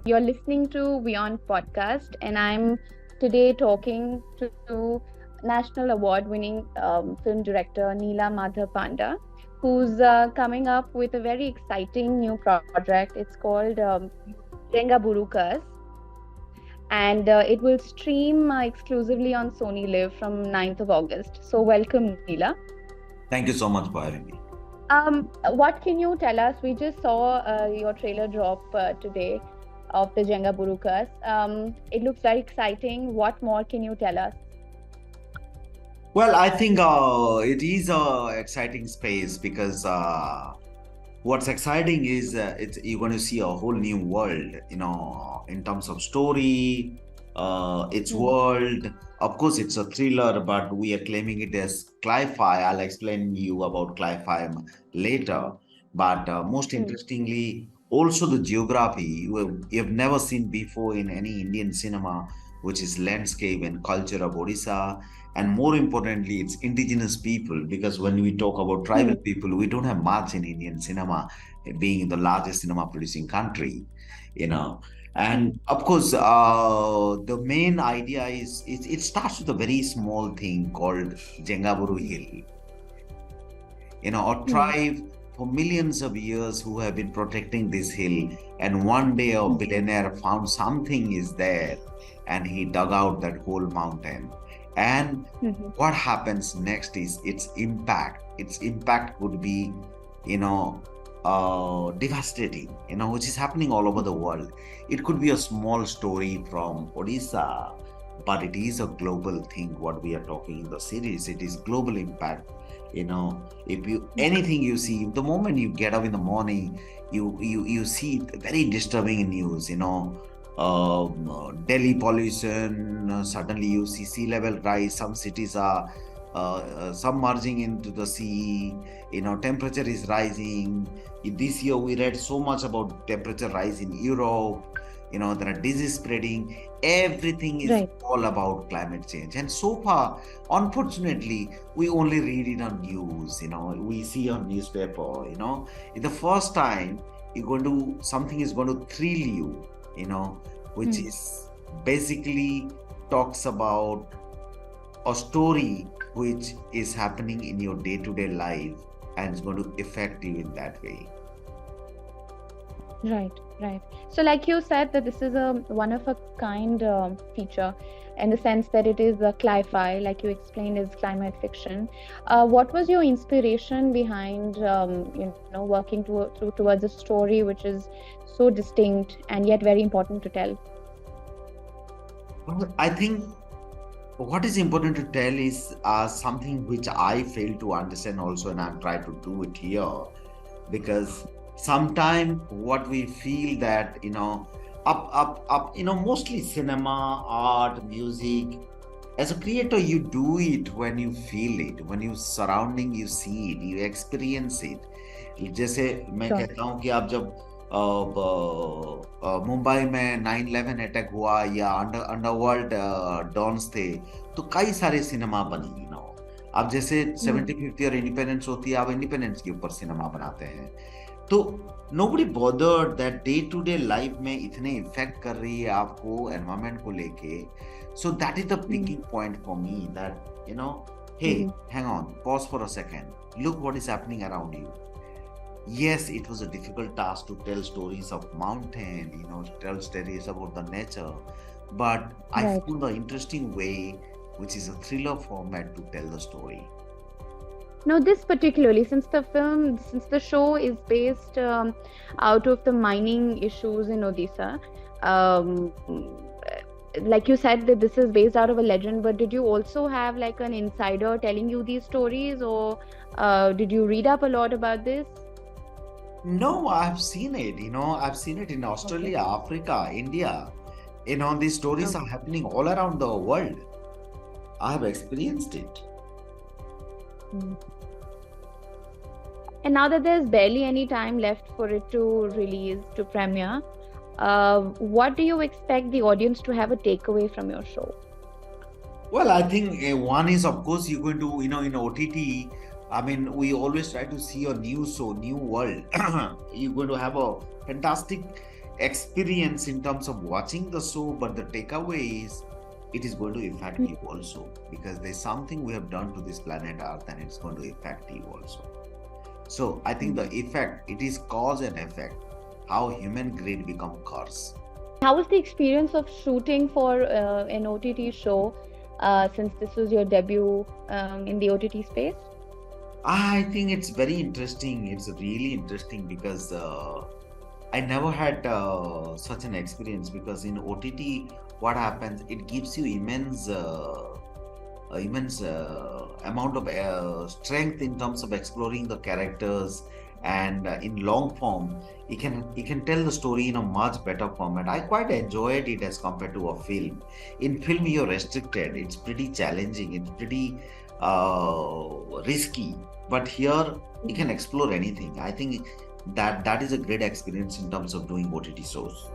You're listening to WION Podcast, and I'm today talking to National Award winning film director Nila Madhab Panda, who's coming up with a very exciting new project. It's called Jengaburu Curse, and it will stream exclusively on Sony Live from 9th of August. So, welcome, Nila. Thank you so much for having me. What can you tell us? We just saw your trailer drop today of the Jengaburu Curse. It looks very exciting. What more can you tell us? Well, I think it is a exciting space because what's exciting is you're going to see a whole new world, in terms of story, its world. Of course, it's a thriller, but we are claiming it as cli-fi. I'll explain you about cli-fi later. But most interestingly, also the geography you have never seen before in any Indian cinema, which is landscape and culture of Odisha. And more importantly, it's indigenous people, because when we talk about tribal people, we don't have much in Indian cinema, being the largest cinema producing country, And of course, the main idea is it starts with a very small thing called Jengaburu Hill. A tribe for millions of years who have been protecting this hill. And one day a billionaire found something is there and he dug out that whole mountain. And what happens next is its impact. Its impact would be, devastating, which is happening all over the world. It could be a small story from Odisha, but it is a global thing. What we are talking in the series, it is global impact. If anything you see, the moment you get up in the morning, you see very disturbing news. Delhi pollution. Suddenly you see sea level rise. Some cities are submerging into the sea. Temperature is rising. This year we read so much about temperature rise in Europe. There are disease spreading. Everything is all about climate change. And so far, unfortunately, we only read it on news. We see on newspaper. The first time something is going to thrill you. Which is basically talks about a story which is happening in your day-to-day life and is going to affect you in that way. Right. So like you said, that this is a one-of-a-kind feature in the sense that it is a cli-fi, like you explained, is climate fiction. What was your inspiration behind, working towards a story which is so distinct and yet very important to tell? Well, I think what is important to tell is something which I fail to understand also, and I'm trying to do it here, because sometimes what we feel that, mostly cinema, art, music, as a creator, you do it when you feel it, when you surrounding, you see it, you experience it. जैसे मैं कहता हूँ कि आप जब मुंबई में 9/11 attack हुआ या अंडरवर्ल्ड डॉन्स थे, तो कई सारे सिनेमा बनी. अब जैसे 75th ईयर इंडिपेंडेंस होती है, आप इंडिपेंडेंस के ऊपर सिनेमा बनाते हैं. तो nobody bothered that day to day life में इतने इफेक्ट कर रही है आपको एनवायरमेंट को लेके. So that is the picking point for me, that hey, hang on, pause for a second, look what is happening around you. Yes, it was a difficult task to tell stories of mountain, tell stories about the nature, but I found the interesting way, which is a thriller format, to tell the story. Now, this particularly, since the show is based out of the mining issues in Odisha, like you said that this is based out of a legend, but did you also have like an insider telling you these stories, or did you read up a lot about this? No, I've seen it. I've seen it in Australia, Africa, India. These stories are happening all around the world. I have experienced it. And now that there's barely any time left for it to release, to premiere, what do you expect the audience to have a takeaway from your show? Well, I think one is, of course, you're going to, in OTT, I mean, we always try to see a new show, new world. You're going to have a fantastic experience in terms of watching the show, but the takeaway is it is going to affect you also, because there's something we have done to this planet Earth and it's going to affect you also. So I think the effect, it is cause and effect, how human greed become curse. How was the experience of shooting for an OTT show, since this was your debut in the OTT space? I think it's very interesting. It's really interesting because I never had such an experience, because in OTT, what happens, it gives you immense amount of strength in terms of exploring the characters, and in long form you can tell the story in a much better format. I quite enjoyed it as compared to a film. In film you're restricted, it's pretty challenging, it's pretty risky, but here you can explore anything. I think that is a great experience in terms of doing OTT shows.